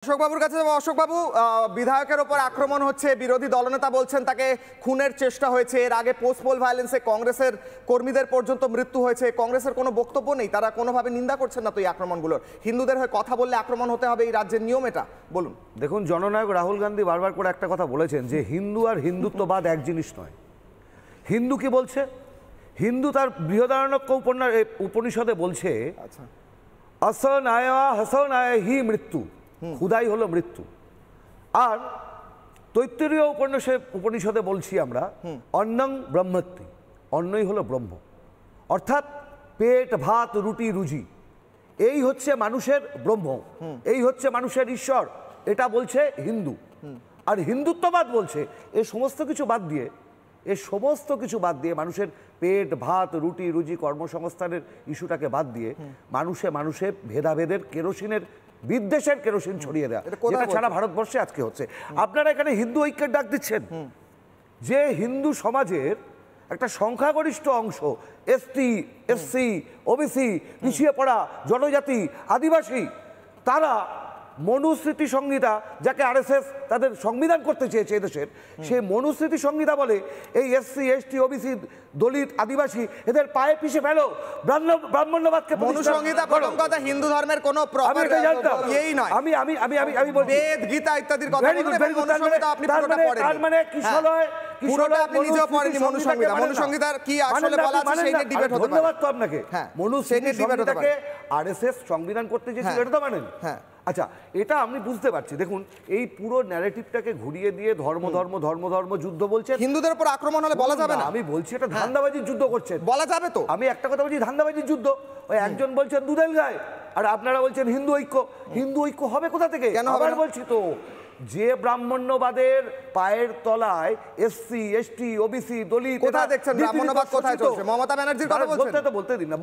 অশোকবাবুর কাছে যাবো। অশোকবাবু, বিধায়কের ওপর আক্রমণ হচ্ছে, বিরোধী দলনেতা বলছেন তাকে খুনের চেষ্টা হয়েছে, এর আগে পোস্ট পোল ভায়োলেন্সে কংগ্রেসের কর্মীদের পর্যন্ত মৃত্যু হয়েছে, কংগ্রেসের কোনো বক্তব্য নেই, তারা কোনোভাবে নিন্দা করছেন না তো এই আক্রমণগুলোর। হিন্দুদের হয়ে কথা বললে আক্রমণ হতে হবে, এই রাজ্যের নিয়ম এটা, বলুন। দেখুন, জননায়ক রাহুল গান্ধী বারবার করে একটা কথা বলেছেন যে হিন্দু আর হিন্দুত্ববাদ এক জিনিস নয়। হিন্দু কি বলছে? হিন্দু তার বৃহদারণ্যক উপনিষদে বলছে আসনায়া হাসনায় হি মৃত্যু, খুদাই হলো মৃত্যু। আর তৈত্তরীয় উপনিষদে বলছি আমরা অন্নং ব্রহ্মত্তি, অন্নই হলো ব্রহ্ম, অর্থাৎ পেট ভাত রুটি রুজি, এই হচ্ছে মানুষের ব্রহ্ম, এই হচ্ছে মানুষের ঈশ্বর, এটা বলছে হিন্দু। আর হিন্দুত্ববাদ বলছে এই সমস্ত কিছু বাদ দিয়ে মানুষের পেট ভাত রুটি রুজি কর্মসংস্থানের ইস্যুটাকে বাদ দিয়ে মানুষে ভেদাভেদের কেরোসিনের বিদ্বেষের কেরোসিন ছড়িয়ে দেওয়া, যেটা সারা ভারতবর্ষে আজকে হচ্ছে। আপনারা এখানে হিন্দু ঐক্যের ডাক দিচ্ছেন, যে হিন্দু সমাজের একটা সংখ্যাগরিষ্ঠ অংশ এসটি এসসি ওবিসি পিছিয়ে পড়া জনজাতি আদিবাসী, তারা মনুস্মৃতি সংহিতা, যাকে আরএসএস তাদের সংবিধান করতে চেয়েছে এদেশের, সেই মনুস্মৃতি সংহিতা বলে এই এসসি এসটি ওবিসি দলিত আদিবাসী এদের পায়ে পিষে ফেলো, ব্রাহ্মণ্যবাদকে। মনুসংহিতা প্রথম কথা হিন্দু ধর্মের কোনো প্রপার ইয়েই নয়। আমি বলছি বেদ গীতা ইত্যাদির কথা বলেন, মনুসংহিতা আপনি পুরোটা পড়েন। তার মানে কিশলয় পুরোটা আপনি নিজেও পড়েননি মনুসংহিতা, মনুসংহিতার কি আসলে বলা আছে সেই নিয়ে ডিবেট হতে পারে। ধন্যবাদ তো আপনাকে। মনুস্মৃতি সংহিতাকে আরএসএস সংবিধান করতে চেয়েছিল, এটা তো মানেন। হ্যাঁ, আচ্ছা, এটা আমি বুঝতে পারছি। দেখুন, এই পুরো ন্যারেটিভটাকে ঘুরিয়ে দিয়ে ধর্ম যুদ্ধ বলছে, হিন্দুদের উপর আক্রমণ হলে বলা যাবে না। আমি বলছি এটা ধান্দাবাজির যুদ্ধ করছেন, বলা যাবে তো। আমি একটা কথা বলছি, ধান্দাবাজির যুদ্ধ। ওই একজন বলছেন দুধেল গায়, আর আপনারা বলছেন হিন্দু ঐক্য। হিন্দু ঐক্য হবে কোথা থেকে? কেন আবার বলছি তো, যে ব্রাহ্মণ্যবাদের পায়ের তলায় এসসি এসটি ওবিসি দলিত, কোথায় দেখছেন ব্রাহ্মণ্যবাদ কোথায় চলছে? মমতা ব্যানার্জির কথা বলছেন? বলতে দিন না,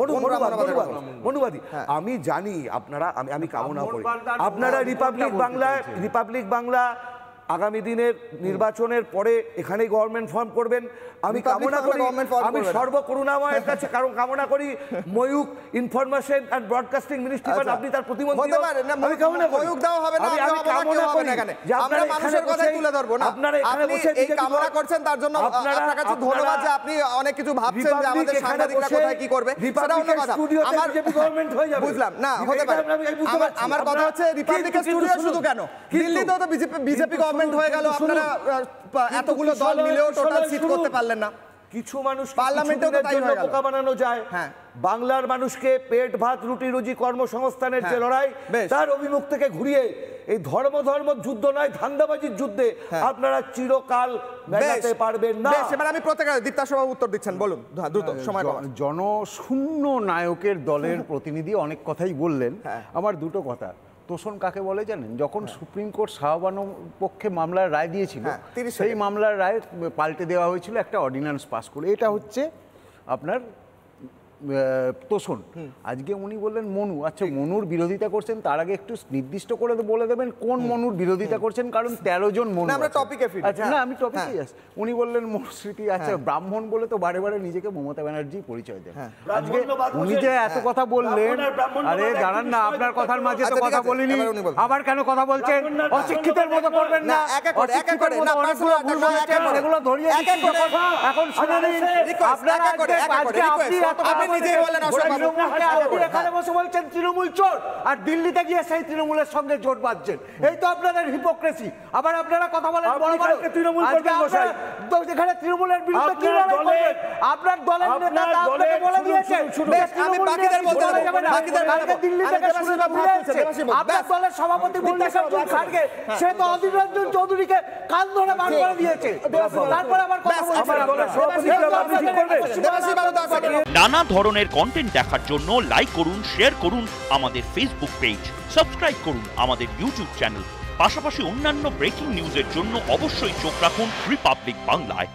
মনুবাদী। আমি জানি আপনারা, আমি কামনা করি আপনারা রিপাবলিক বাংলা আগামী দিনের নির্বাচনের পরে এখানেই গভর্নমেন্ট ফর্ম করবেন। আমি কামনা করি, আমি সর্বকরুণাময়ের কাছে কামনা করি ময়ূক ইনফরমেশন এন্ড ব্রডকাস্টিং মিনিস্ট্রি, আপনি তার প্রতিমন্ত্রী হতে পারেন না। আমি ময়ূক দেওয়া হবে না, আমি কামনা করি যে আমরা মানুষের কথাই তুলে ধরব না। আপনারা এখানে বসে এই কামনা করছেন, তার জন্য আপনার কাছে ধন্যবাদ যে আপনি অনেক কিছু ভাবছেন যে আমাদের সাংবাদিকরা কোথায় কি করবে, সেটা অন্য কথা। আমার গভর্নমেন্ট হয়ে যাবে, বুঝলাম না, হতে পারে। আমার কথা হচ্ছে রিপাবলিকের স্টুডিও শুধু কেন, দিল্লিতেও তো বিজেপি গভর্নমেন্ট হয়ে গেল, আপনারা এতগুলো দল মিলেও টোটাল সিট করতে পারলেন না। কিছু মানুষ পার্লামেন্টেও তো তাই বোকা বানানো যায়। হ্যাঁ, বাংলার মানুষকে পেট ভাত রুটি রুজি কর্মসংস্থানের যে লড়াই, তার অভিমুখ থেকে ঘুরিয়ে এই ধর্ম যুদ্ধ নয়, ধান্দাবাজির যুদ্ধে আপনারা চিরকাল মেলাতে পারবেন না। এবার আমি প্রত্যেকের দীপ্তাসবাবু উত্তর দিচ্ছেন, বলুন দ্রুত সময়। জনশূন্য নায়কের দলের প্রতিনিধি অনেক কথাই বললেন। আমার দুটো কথা, তোষণ কাকে বলে জানেন? যখন সুপ্রিম কোর্ট শাহবানো পক্ষে মামলার রায় দিয়েছিল, সেই মামলার রায় পাল্টে দেওয়া হয়েছিল একটা অর্ডিন্যান্স পাস করে, এটা হচ্ছে আপনার তোষণ। আজকে উনি বললেন মনু, আচ্ছা মনুর বিরোধিতা করছেন, তার আগে একটু নির্দিষ্ট করে বলে দেবেন কোন মনুর বিরোধিতা করছেন, কারণ 13 জন মনু। আচ্ছা না, আমি টপিকে যাচ্ছি। উনি বললেন মনুস্মৃতি, আচ্ছা ব্রাহ্মণ বলে তো বারে বারে নিজেকে মমতা ব্যানার্জি পরিচয় দেন। আজকে উনি যে এত কথা বললেন, আরে দাঁড়ান না, আপনার কথার মাঝে তো কথা বলিনি, আবার কেন কথা বলছেন? অশিক্ষিতের মতো করবেন না, সেগুলো ধরিয়ে এখন শুনে নিন। আপনারা আপনি নিজেই বলেন এখানে বসে বলছেন তৃণমূল চোর, আর দিল্লিতে গিয়ে সেই তৃণমূলের সঙ্গে জোট বাঁধছেন, এই তো আপনাদের হিপোক্রেসি। আবার আপনারা কথা বলেন তৃণমূল, যেখানে তৃণমূলের বিরুদ্ধে কি লড়াই করবেন? আপনার দলের নেতা আপনাকে বলে দিয়েছে দিল্লি থেকে আপনার দলের সভাপতি মল্লিকার্জুন খাড়গে, সে তো অধীর রঞ্জন চৌধুরীকে কান ধরে বার করে দিয়েছে। তারপর আবার নানা ধরনের কন্টেন্ট দেখার জন্য লাইক করুন, শেয়ার করুন আমাদের ফেসবুক পেজ, সাবস্ক্রাইব করুন আমাদের ইউটিউব চ্যানেল। পাশাপাশি অন্যান্য ব্রেকিং নিউজের জন্য অবশ্যই চোখ রাখুন রিপাবলিক বাংলায়।